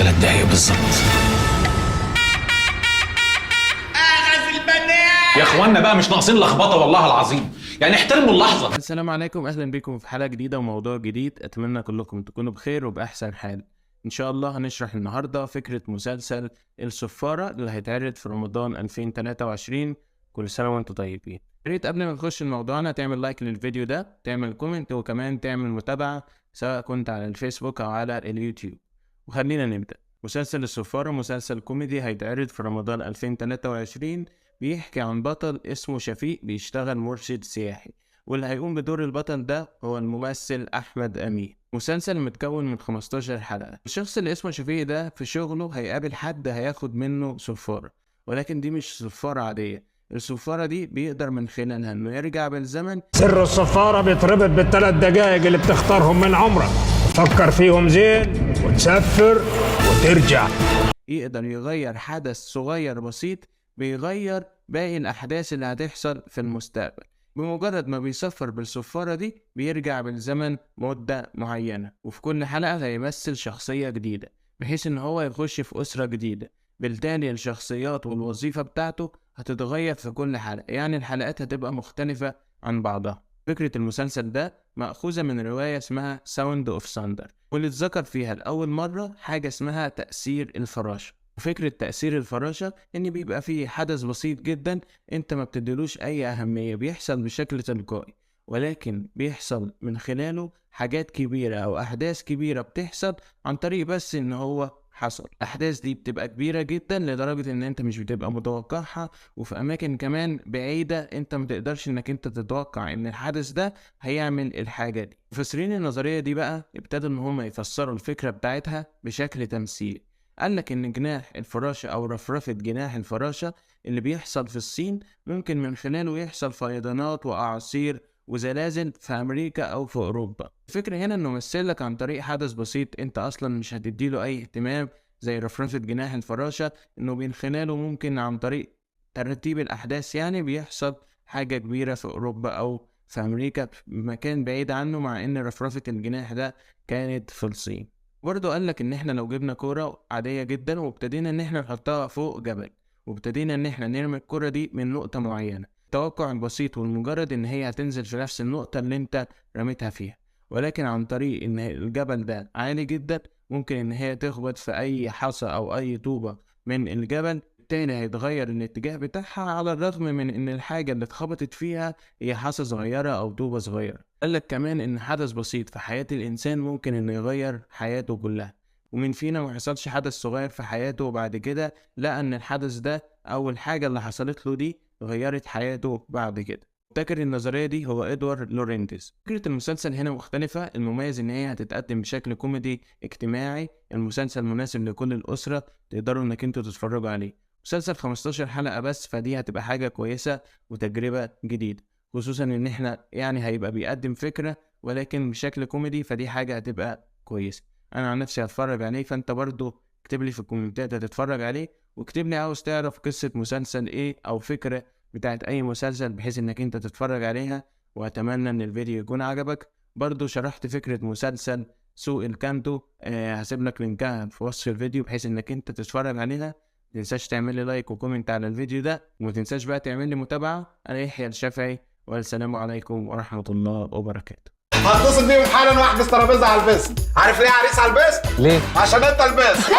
3 دقايق بالظبط. يا اخوانا بقى مش ناقصين لخبطه والله العظيم، يعني احترموا اللحظه. السلام عليكم، اهلا بكم في حلقه جديده وموضوع جديد. اتمنى كلكم تكونوا بخير وباحسن حال. ان شاء الله هنشرح النهارده فكره مسلسل الصفاره اللي هيتعرض في رمضان 2023. كل سنه وانتم طيبين. يا ريت قبل ما نخش الموضوعنا تعمل لايك للفيديو ده، تعمل كومنت، وكمان تعمل متابعه سواء كنت على الفيسبوك او على اليوتيوب. وخلينا نبدا. مسلسل الصفاره مسلسل كوميدي هيتعرض في رمضان 2023. بيحكي عن بطل اسمه شفيق بيشتغل مرشد سياحي، واللي هيقوم بدور البطل ده هو الممثل أحمد أمين. مسلسل متكون من 15 حلقة. الشخص اللي اسمه شفيق ده في شغله هيقابل حد هياخد منه صفارة، ولكن دي مش صفارة عادية. الصفارة دي بيقدر من خلالها انه يرجع بالزمن. سر الصفارة بيتربط بال3 دقايق اللي بتختارهم من عمرك، فكر فيهم زين وتسفر وترجع. يقدر يغير حدث صغير بسيط بيغير باقي الأحداث اللي هتحصل في المستقبل. بمجرد ما بيسفر بالصفارة دي بيرجع بالزمن مدة معينة، وفي كل حلقة هيمثل شخصية جديدة بحيث ان هو يخش في أسرة جديدة. بالتالي الشخصيات والوظيفة بتاعته هتتغير في كل حلقة، يعني الحلقات هتبقى مختلفة عن بعضها. فكرة المسلسل ده مأخوذة من رواية اسمها ساوند اوف ساندر، واللي اتذكر فيها لأول مرة حاجة اسمها تأثير الفراشة. وفكرة تأثير الفراشة إن بيبقى فيه حدث بسيط جدا انت ما بتديلوش أي أهمية، بيحصل بشكل تلقائي، ولكن بيحصل من خلاله حاجات كبيرة أو أحداث كبيرة بتحصل عن طريق بس إن هو حصل. الأحداث دي بتبقى كبيرة جدا لدرجة إن انت مش بتبقى متوقعها، وفي أماكن كمان بعيدة انت ما تقدرش إنك انت تتوقع إن الحدث ده هيعمل الحاجة دي. مفسرين النظرية دي بقى ابتدوا إن هم يفسروا الفكرة بتاعتها بشكل تمثيلي. قالك إن جناح الفراشة أو رفرفة جناح الفراشة اللي بيحصل في الصين ممكن من خلاله يحصل فيضانات وأعاصير وزلازل في أمريكا أو في أوروبا. الفكرة هنا إنه مثلك عن طريق حدث بسيط أنت أصلا مش هتديله أي اهتمام زي رفرفة جناح الفراشة، إنه من خلاله ممكن عن طريق ترتيب الأحداث يعني بيحصل حاجة كبيرة في أوروبا أو في أمريكا في مكان بعيد عنه، مع إن رفرفة الجناح ده كانت في الصين. برضه قالك ان احنا لو جبنا كورة عادية جدا وابتدينا ان احنا نحطها فوق جبل، وابتدينا ان احنا نرمي الكورة دي من نقطة معينة، التوقع البسيط والمجرد ان هي هتنزل في نفس النقطة اللي انت رميتها فيها، ولكن عن طريق ان الجبل ده عالي جدا ممكن ان هي تخبط في اي حصى او اي طوبة من الجبل، بالتالي هيتغير الاتجاه بتاعها على الرغم من ان الحاجة اللي اتخبطت فيها هي حصى صغيرة او طوبة صغيرة. قالك كمان ان حدث بسيط في حياة الانسان ممكن انه يغير حياته كلها، ومن فينا ما يحصلش حدث صغير في حياته وبعد كده لقى ان الحدث ده او الحاجة اللي حصلت له دي غيرت حياته بعد كده. فاكر النظرية دي هو ادوارد لورينتز. فكرة المسلسل هنا مختلفة، المميز ان هي هتتقدم بشكل كوميدي اجتماعي. المسلسل مناسب لكل الاسرة، تقدروا انك انتوا تتفرجوا عليه. مسلسل 15 حلقة بس، فدي هتبقى حاجة كويسة وتجربة جديدة، خصوصا ان احنا يعني هيبقى بيقدم فكرة ولكن بشكل كوميدي، فدي حاجة هتبقى كويسة. انا عن نفسي هتفرج عليه، فانت برضو اكتب لي في الكومنتات هتتفرج عليه، واكتب لي عاوز تعرف قصة مسلسل ايه او فكرة بتاعت اي مسلسل بحيث انك انت تتفرج عليها. واتمنى ان الفيديو يكون عجبك. برضو شرحت فكرة مسلسل سوق الكانتو، هسيب لك لينكها في وصف الفيديو بحيث انك انت تتفرج عليها. متنساش تعمل لي لايك وكومنت على الفيديو ده، ومتنساش بقى تعمل لي متابعة. انا يحيى الشافعي، والسلام عليكم ورحمة الله وبركاته. هتصل بيهم حالا واحجز ترابيزه على البيست. عارف ليه عريس على البيست؟ ليه؟ عشان انت البيست.